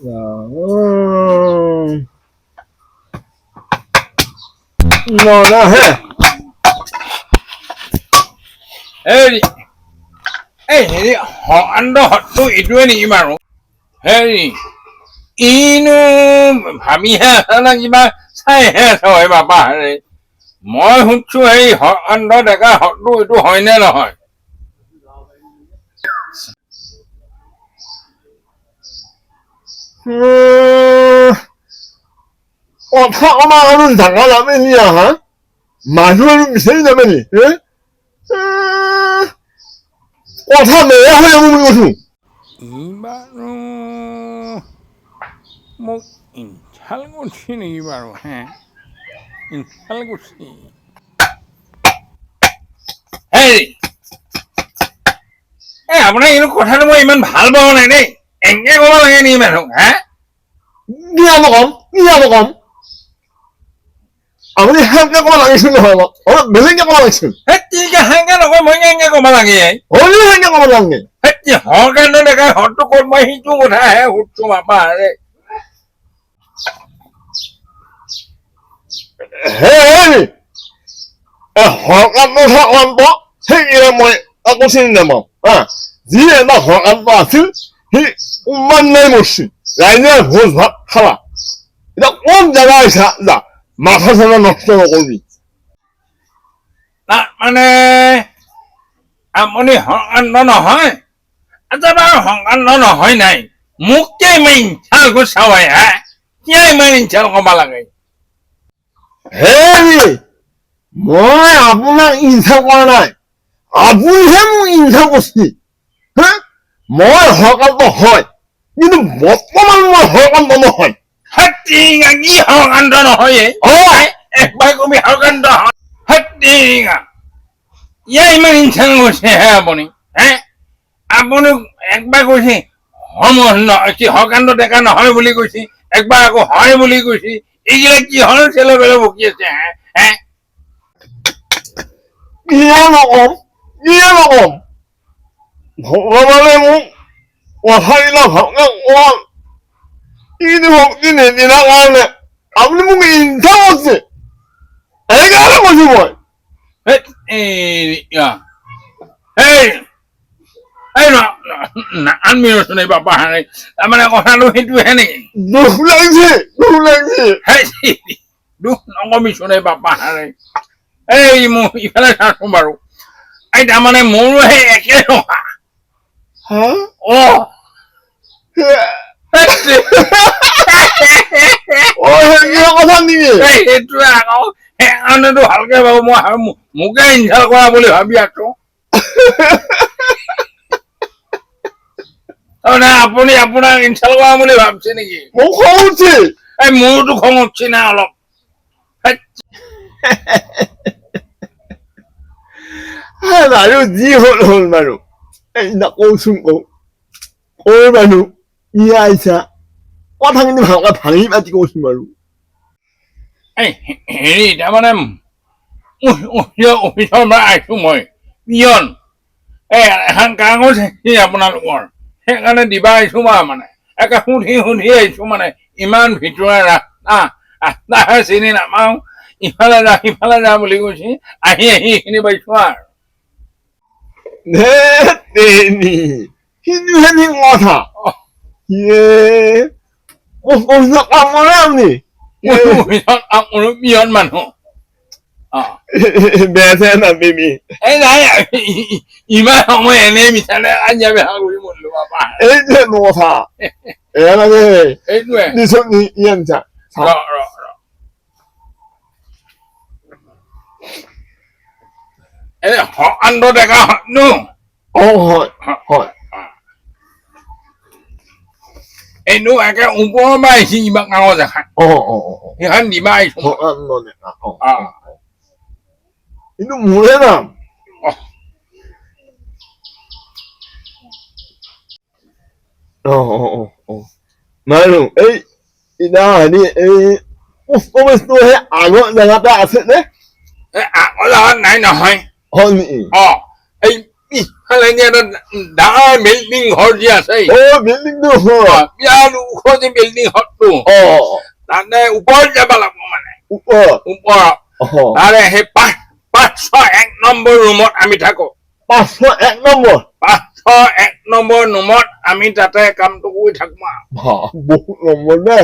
No, he. Heৰি হটো এইটোৱে নেকি বাৰু হেৰি ইনো ভাবিহে আছে না কিবা চাইহে আছে হয় বাপা হেৰি মই শুনছো হেৰি হন্দ ডেকা হটো এইটো হয়নে নহয় কথা আমাৰ আৰু ডাঙৰ যাবে নি হা মানুহ আৰু বিচাৰি যাবে নি কথা বেয়া হৈ যাব বুলি কৈছো বাৰু মোক ইনচাল কৰিছে নেকি বাৰু হে ইনচাল কৰিছে হেৰি আপোনাৰ এইটো কথাটো মই ইমান ভাল পোৱা নাই দেই এনে ক'ব লাগে নেকি মানুহ হা কি যাব কম আপুনি হেঁকে ক'ব লাগিছিল নহয় অলপ বেলেগকে ক'ব লাগিছিল হেঁকে নকয় মই কেনেকে ক'ব লাগে হ'লেও হেঁকে ক'ব লাগে হৰকাৰণে দেখা হৰটো ক'ত মই সেইটো কথাহে সুধছো বাপা ৰে হেৰি হৰকাণ্ড অন্ত সেইকেইটা মই একো চিনি নাপাওঁ হা যি এটা হৰকাণ্ড আছিল সি উমান নাই মৰছি ৰাইজে ভোজ ভাত খালা এতিয়া কোন জেগা আহিছা যা মাথা চাথা নষ্ট নকৰিবি মানে আপুনি হৰকাণ্ড নহয় আচ্ছা বাৰু হৰকাণ্ড নহয় নাই মোকে ইমান ইনচাল গুচাৱাই হা কিয় ইমান ইনচাল ক'ব লাগে হেৰি মই আপোনাক ইনচাল কৰা নাই আপুনিহে মোক ইনচাল কৰিছে হা মই হৰকাণ্ড হয় কিন্তু বৰ্তমান মই হৰকাণ্ড নহয় কি হৰকাণ্ড নহয় একবাৰ কবি হৰকাণ্ড ইয়া ইমান ইনচাল কৰিছে হে আপুনি আপুনি একবাৰ কৈছে হৰকাণ্ড ডেকা নহয় বুলি কৈছে একবাৰ আকৌ হয় বুলি কৈছে এইবিলাক কি হল চেলে বেলে বকি আছে কিয় নকম ভগৱানে মোক কথাবিলাক ভালকে কোৱা কিন্তু ভক্তি নিদিনা কাৰণে আপুনি মোক ইনচাল কৰিছে সেইকাৰণে কৈছো মই আনমিৰচোন এই বাপা তাৰমানে কথাটো সেইটোহে নেকি দুখ লাগিছে দুখ নকমিচোন এই বাপা এই মোৰ ইফালে চাচোন বাৰু এই তাৰমানে মোৰো সেই একে নহয় কথা নেকি সেইটোৱে আকৌ সেইকাৰণেতো ভালকে বাৰু মই মোকে ইনচাল কৰা বুলি ভাবি আছো আপুনি আপোনাক ইনচাল কৰা বুলি ভাবিছে নেকি মোক খং উঠছে এই মোৰতো খং উঠছে না অলপ বাৰু যি হ'ল বাৰু কওঁচোন ক'ৰ মানুহ কি আহিছা কথাখিনি ভালকে ভাঙি পাতি কওঁচোন বাৰু হেৰি তাৰমানে অফিচৰ পৰা আহিছো মই পিয়ন এখন কাগজ আহিছে আপোনালোকৰ সেইকাৰণে দিবা আহিছো মই মানে একে সুধি আহিছো মানে ইমান ভিতৰুৱা ৰাস্তা চিনি নাপাওঁ ইফালে যা সিফালে যা বুলি কৈছে আহি এইখিনি পাইছো আৰু কথা কাম কৰে আপুনি পিয়ন মানুহ বেয়া চেয়া নাপিবি নাই ইমান সময় এনেই মিছালে আঞ্জা বেহা কৰি মৰিলো বাপা এইটোৱেনো কথা এয়া লাগে এইটোৱে হৰকাণ্ড ডেকা নো হয় এইটো একে ওপৰৰ পৰা আহিছে কিবা কাগজ এখন সেইখন দিবা আহিছো কিন্তু মোৰে নাম বাৰু এই এতিয়া হেৰি এই পুষ্প বস্তু সেই আগৰ জেগাতে আছে নে আগৰ জেগাত নাই নহয় হয় নেকি এই খালে যে ডাঙৰ বিল্ডিং ঘৰ যে আছে ও বিল্ডিং তো বিৰাট ওখ যে বিল্ডিং ঘৰটো তাতে ওপৰত যাব লাগিব মানে উপৰ ওপৰত তাৰে সেই 501 নম্বৰ ৰুমত আমি থাকো 501 নম্বৰ 501 নম্বৰ ৰুমত আমি তাতে কামটো কৰি থাকো বহুত নম্বৰ দে